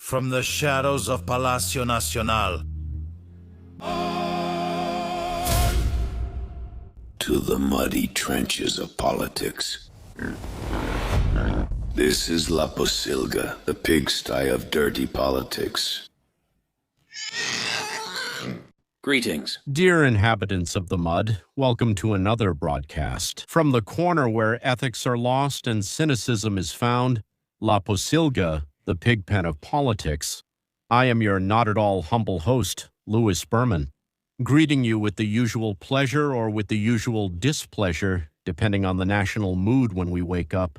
from the shadows of Palacio Nacional to the muddy trenches of politics. This is La Posilga, the pigsty of dirty politics. Greetings. Dear inhabitants of the mud, welcome to another broadcast. From the corner where ethics are lost and cynicism is found, La Posilga, the pigpen of politics. I am your not at all humble host, Louis Berman, greeting you with the usual pleasure or with the usual displeasure, depending on the national mood when we wake up.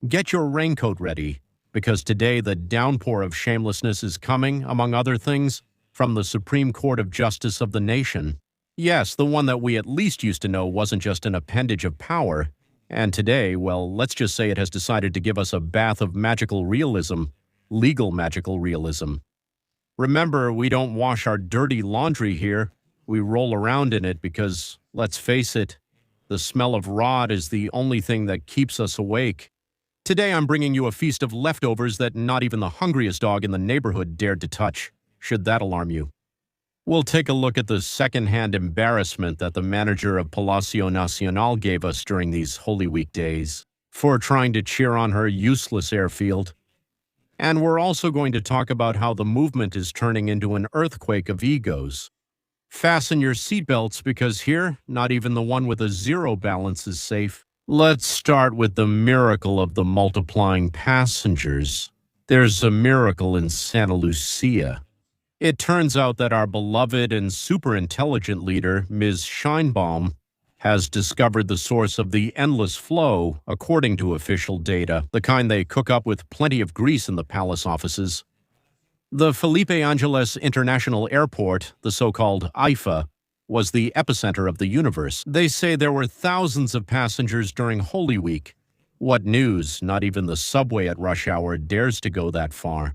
Get your raincoat ready, because today the downpour of shamelessness is coming, among other things, from the Supreme Court of Justice of the nation. Yes, the one that we at least used to know wasn't just an appendage of power, and today, well, let's just say it has decided to give us a bath of magical realism, legal magical realism. Remember, we don't wash our dirty laundry here, we roll around in it because, let's face it, the smell of rot is the only thing that keeps us awake. Today I'm bringing you a feast of leftovers that not even the hungriest dog in the neighborhood dared to touch. Should that alarm you? We'll take a look at the second-hand embarrassment that the manager of Palacio Nacional gave us during these Holy Week days for trying to cheer on her useless airfield. And we're also going to talk about how the movement is turning into an earthquake of egos. Fasten your seatbelts because here, not even the one with a zero balance is safe. Let's start with the miracle of the multiplying passengers. There's a miracle in Santa Lucia. It turns out that our beloved and super intelligent leader, Ms. Scheinbaum, has discovered the source of the endless flow, according to official data, the kind they cook up with plenty of grease in the palace offices. The Felipe Angeles International Airport, the so-called AIFA, was the epicenter of the universe. They say there were thousands of passengers during Holy Week. What news? Not even the subway at rush hour dares to go that far.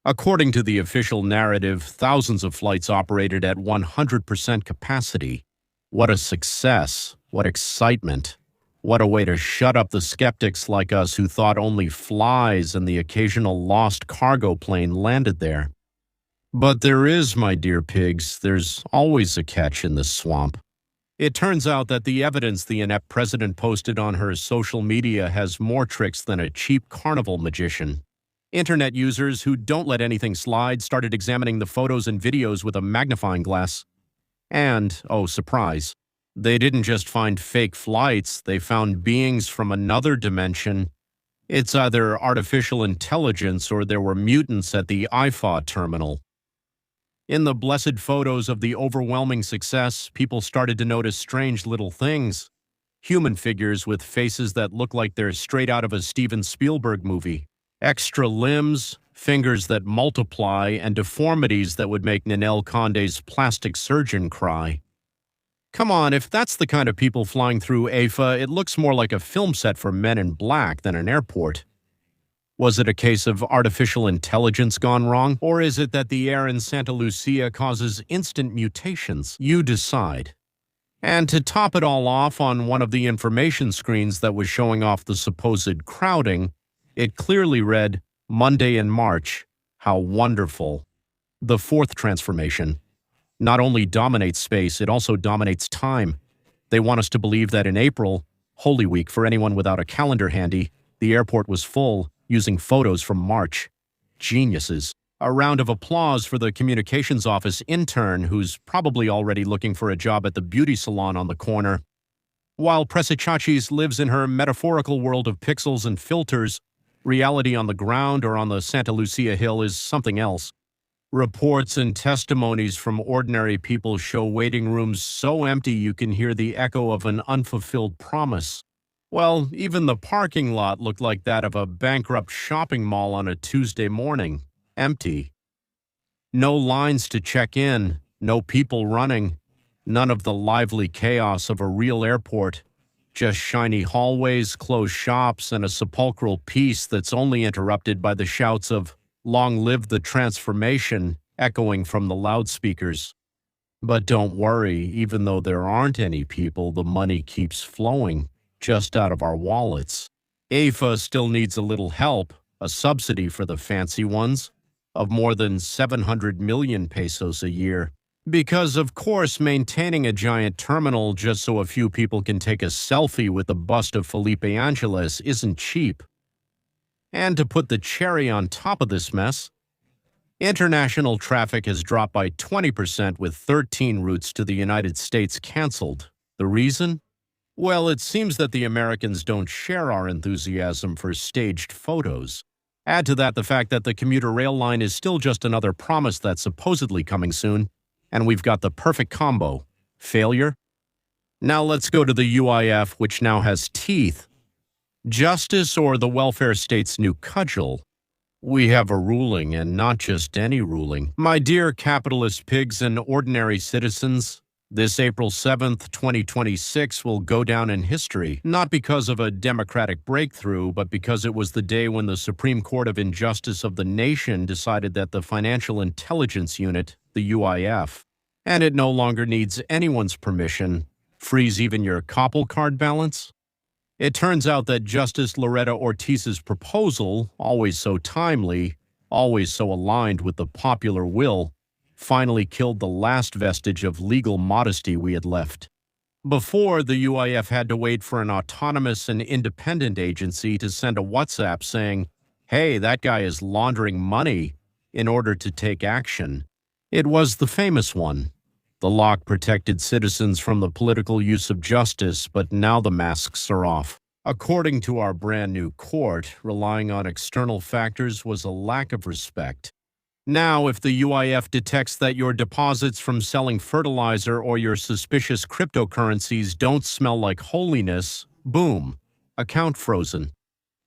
According to the official narrative, thousands of flights operated at 100% capacity. What a success. What excitement. What a way to shut up the skeptics like us who thought only flies and the occasional lost cargo plane landed there. But there is, my dear pigs, there's always a catch in this swamp. It turns out that the evidence the inept president posted on her social media has more tricks than a cheap carnival magician. Internet users who don't let anything slide started examining the photos and videos with a magnifying glass. And, oh surprise, they didn't just find fake flights, they found beings from another dimension. It's either artificial intelligence or there were mutants at the IFA terminal. In the blessed photos of the overwhelming success, people started to notice strange little things. Human figures with faces that look like they're straight out of a Steven Spielberg movie. Extra limbs, fingers that multiply, and deformities that would make Ninel Conde's plastic surgeon cry. Come on, if that's the kind of people flying through AIFA, it looks more like a film set for Men in Black than an airport. Was it a case of artificial intelligence gone wrong, or is it that the air in Santa Lucia causes instant mutations? You decide. And to top it all off, on one of the information screens that was showing off the supposed crowding, it clearly read, Monday in March. How wonderful. The fourth transformation. Not only dominates space, it also dominates time. They want us to believe that in April, Holy Week for anyone without a calendar handy, the airport was full, using photos from March. Geniuses. A round of applause for the communications office intern who's probably already looking for a job at the beauty salon on the corner. While Presachachis lives in her metaphorical world of pixels and filters, reality on the ground or on the Santa Lucia Hill is something else. Reports and testimonies from ordinary people show waiting rooms so empty you can hear the echo of an unfulfilled promise. Well, even the parking lot looked like that of a bankrupt shopping mall on a Tuesday morning. Empty. No lines to check in, no people running, none of the lively chaos of a real airport. Just shiny hallways, closed shops, and a sepulchral peace that's only interrupted by the shouts of "Long live the transformation" echoing from the loudspeakers. But don't worry, even though there aren't any people, the money keeps flowing, just out of our wallets. AIFA still needs a little help, a subsidy for the fancy ones. of more than 700 million pesos a year. Because, of course, maintaining a giant terminal just so a few people can take a selfie with the bust of Felipe Angeles isn't cheap. And to put the cherry on top of this mess, international traffic has dropped by 20% with 13 routes to the United States canceled. The reason? Well, it seems that the Americans don't share our enthusiasm for staged photos. Add to that the fact that the commuter rail line is still just another promise that's supposedly coming soon, and we've got the perfect combo. Failure? Now let's go to the UIF, which now has teeth. Justice or the welfare state's new cudgel? We have a ruling, and not just any ruling. My dear capitalist pigs and ordinary citizens, this April 7th, 2026 will go down in history, not because of a democratic breakthrough, but because it was the day when the Supreme Court of Injustice of the nation decided that the Financial Intelligence Unit, the UIF, and it no longer needs anyone's permission, freeze even your Coppel card balance. It turns out that Justice Loretta Ortiz's proposal, always so timely, always so aligned with the popular will, finally killed the last vestige of legal modesty we had left. Before, the UIF had to wait for an autonomous and independent agency to send a WhatsApp saying, "Hey, that guy is laundering money," in order to take action. It was the famous one. The lock protected citizens from the political use of justice, but now the masks are off. According to our brand new court, relying on external factors was a lack of respect. Now, if the UIF detects that your deposits from selling fertilizer or your suspicious cryptocurrencies don't smell like holiness, boom, account frozen.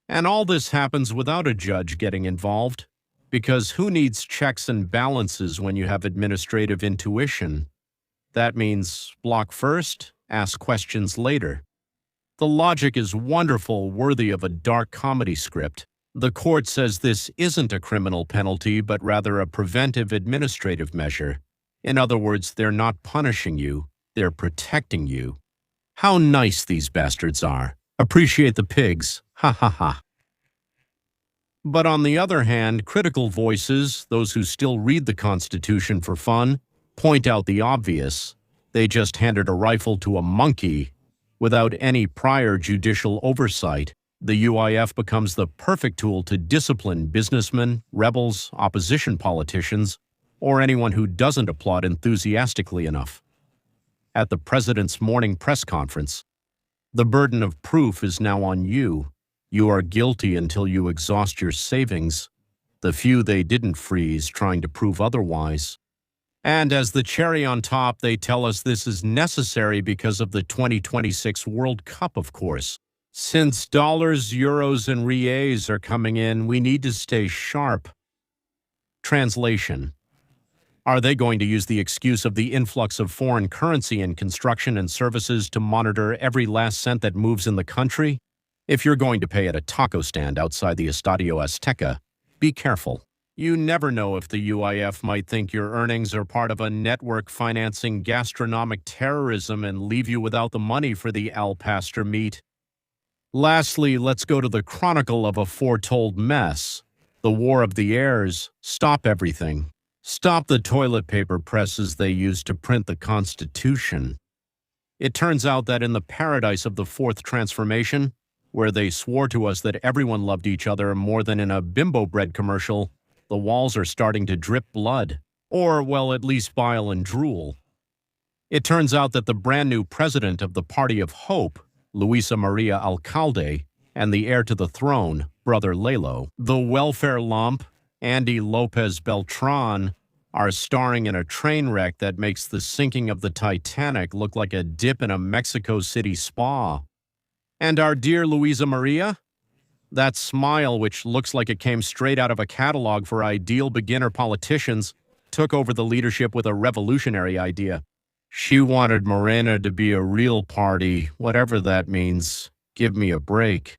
And all this happens without a judge getting involved, because who needs checks and balances when you have administrative intuition? That means block first, ask questions later. The logic is wonderful, worthy of a dark comedy script. The court says this isn't a criminal penalty, but rather a preventive administrative measure. In other words, they're not punishing you, they're protecting you. How nice these bastards are. Appreciate the pigs. Ha ha ha. But on the other hand, critical voices, those who still read the Constitution for fun, point out the obvious. They just handed a rifle to a monkey without any prior judicial oversight. The UIF becomes the perfect tool to discipline businessmen, rebels, opposition politicians, or anyone who doesn't applaud enthusiastically enough. At the president's morning press conference, the burden of proof is now on you. You are guilty until you exhaust your savings, the few they didn't freeze trying to prove otherwise. And as the cherry on top, they tell us this is necessary because of the 2026 World Cup, of course. Since dollars, euros, and reais are coming in, we need to stay sharp. Translation. Are they going to use the excuse of the influx of foreign currency in construction and services to monitor every last cent that moves in the country? If you're going to pay at a taco stand outside the Estadio Azteca, be careful. You never know if the UIF might think your earnings are part of a network financing gastronomic terrorism and leave you without the money for the al pastor meat. Lastly, let's go to the chronicle of a foretold mess. The War of the Heirs. Stop everything. Stop the toilet paper presses they used to print the Constitution. It turns out that in the paradise of the Fourth Transformation, where they swore to us that everyone loved each other more than in a Bimbo bread commercial, the walls are starting to drip blood. Or, well, at least bile and drool. It turns out that the brand new president of the Party of Hope, Luisa Maria Alcalde, and the heir to the throne, Brother Lalo, the welfare lump, Andy Lopez Beltran, are starring in a train wreck that makes the sinking of the Titanic look like a dip in a Mexico City spa. And our dear Luisa Maria? That smile, which looks like it came straight out of a catalog for ideal beginner politicians, took over the leadership with a revolutionary idea. She wanted Morena to be a real party, whatever that means. Give me a break.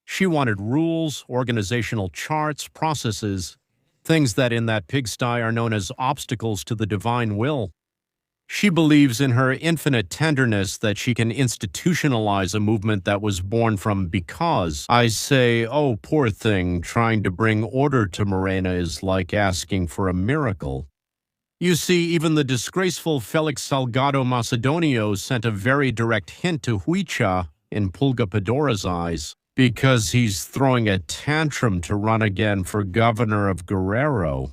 She wanted rules, organizational charts, processes, things that in that pigsty are known as obstacles to the divine will. She believes in her infinite tenderness that she can institutionalize a movement that was born from because. I say, oh, poor thing, trying to bring order to Morena is like asking for a miracle. You see, even the disgraceful Felix Salgado Macedonio sent a very direct hint to Huicha in Pulga Pedora's eyes, because he's throwing a tantrum to run again for governor of Guerrero.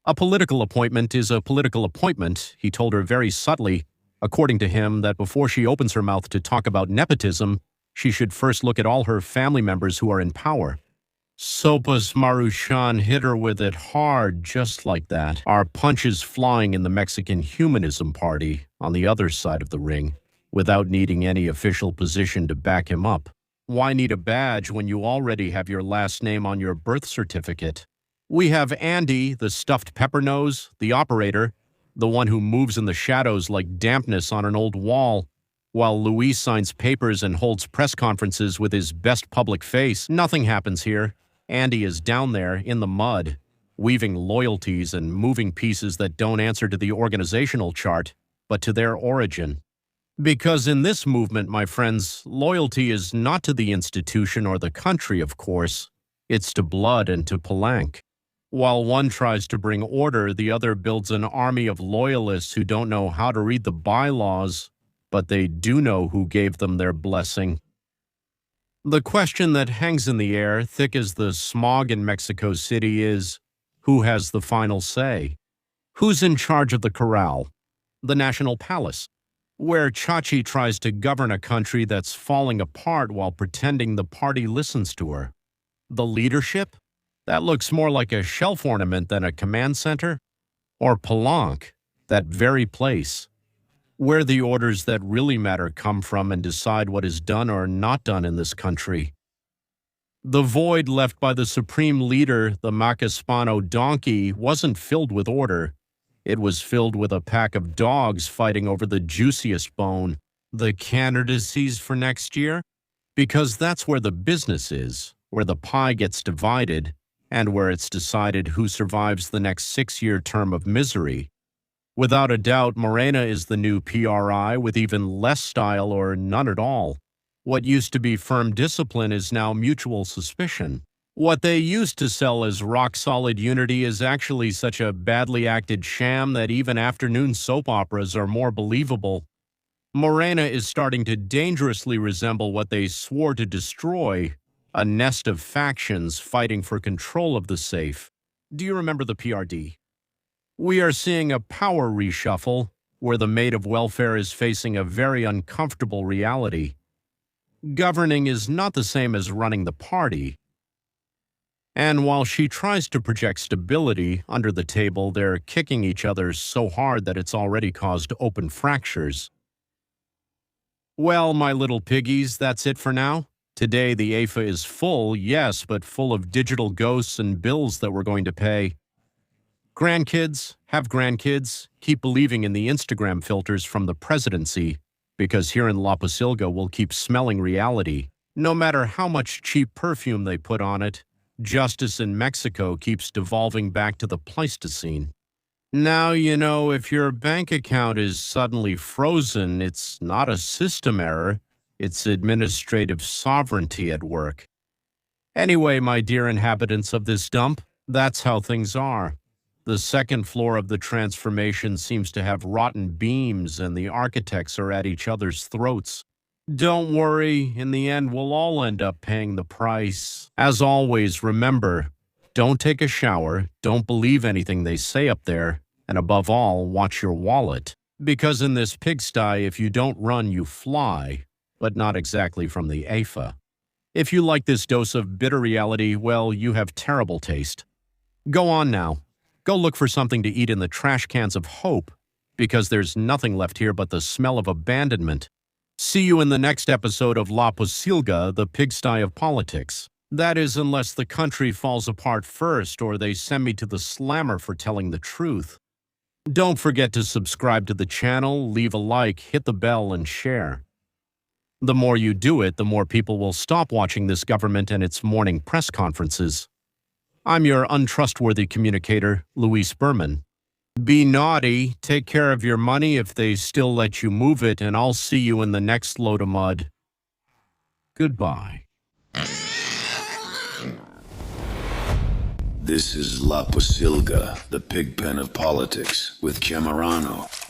A political appointment is a political appointment, he told her very subtly, according to him, that before she opens her mouth to talk about nepotism, she should first look at all her family members who are in power. Sopas Maruchan hit her with it hard, just like that. Our punches flying in the Mexican Humanism Party on the other side of the ring, without needing any official position to back him up. Why need a badge when you already have your last name on your birth certificate? We have Andy, the stuffed pepper nose, the operator, the one who moves in the shadows like dampness on an old wall, while Luis signs papers and holds press conferences with his best public face. Nothing happens here. Andy is down there in the mud, weaving loyalties and moving pieces that don't answer to the organizational chart, but to their origin. Because in this movement, my friends, loyalty is not to the institution or the country, of course. It's to blood and to Palanque. While one tries to bring order, the other builds an army of loyalists who don't know how to read the bylaws, but they do know who gave them their blessing. The question that hangs in the air, thick as the smog in Mexico City, is, who has the final say? Who's in charge of the corral? The National Palace, where Chachi tries to govern a country that's falling apart while pretending the party listens to her. The leadership? That looks more like a shelf ornament than a command center. Or Palanque, that very place, where the orders that really matter come from and decide what is done or not done in this country. The void left by the supreme leader, the Macaspano donkey, wasn't filled with order. It was filled with a pack of dogs fighting over the juiciest bone, the candidacies for next year, because that's where the business is, where the pie gets divided, and where it's decided who survives the next 6-year term of misery. Without a doubt, Morena is the new PRI with even less style or none at all. What used to be firm discipline is now mutual suspicion. What they used to sell as rock-solid unity is actually such a badly acted sham that even afternoon soap operas are more believable. Morena is starting to dangerously resemble what they swore to destroy, a nest of factions fighting for control of the safe. Do you remember the PRD? We are seeing a power reshuffle where the maid of welfare is facing a very uncomfortable reality. Governing is not the same as running the party. And while she tries to project stability, under the table they're kicking each other so hard that it's already caused open fractures. Well, my little piggies, that's it for now. Today the AFA is full, yes, but full of digital ghosts and bills that we're going to pay. Grandkids, have grandkids, keep believing in the Instagram filters from the presidency, because here in La Posilga we'll keep smelling reality. No matter how much cheap perfume they put on it, justice in Mexico keeps devolving back to the Pleistocene. Now, you know, if your bank account is suddenly frozen, it's not a system error, it's administrative sovereignty at work. Anyway, my dear inhabitants of this dump, that's how things are. The second floor of the transformation seems to have rotten beams and the architects are at each other's throats. Don't worry, in the end we'll all end up paying the price. As always, remember, don't take a shower, don't believe anything they say up there, and above all, watch your wallet. Because in this pigsty, if you don't run, you fly, but not exactly from the AFA. If you like this dose of bitter reality, well, you have terrible taste. Go on now. Go look for something to eat in the trash cans of hope, because there's nothing left here but the smell of abandonment. See you in the next episode of La Posilga, the pigsty of politics. That is, unless the country falls apart first or they send me to the slammer for telling the truth. Don't forget to subscribe to the channel, leave a like, hit the bell, and share. The more you do it, the more people will stop watching this government and its morning press conferences. I'm your untrustworthy communicator, Luis Berman. Be naughty, take care of your money if they still let you move it, and I'll see you in the next load of mud. Goodbye. This is La Posilga, the pigpen of politics, with Camerano.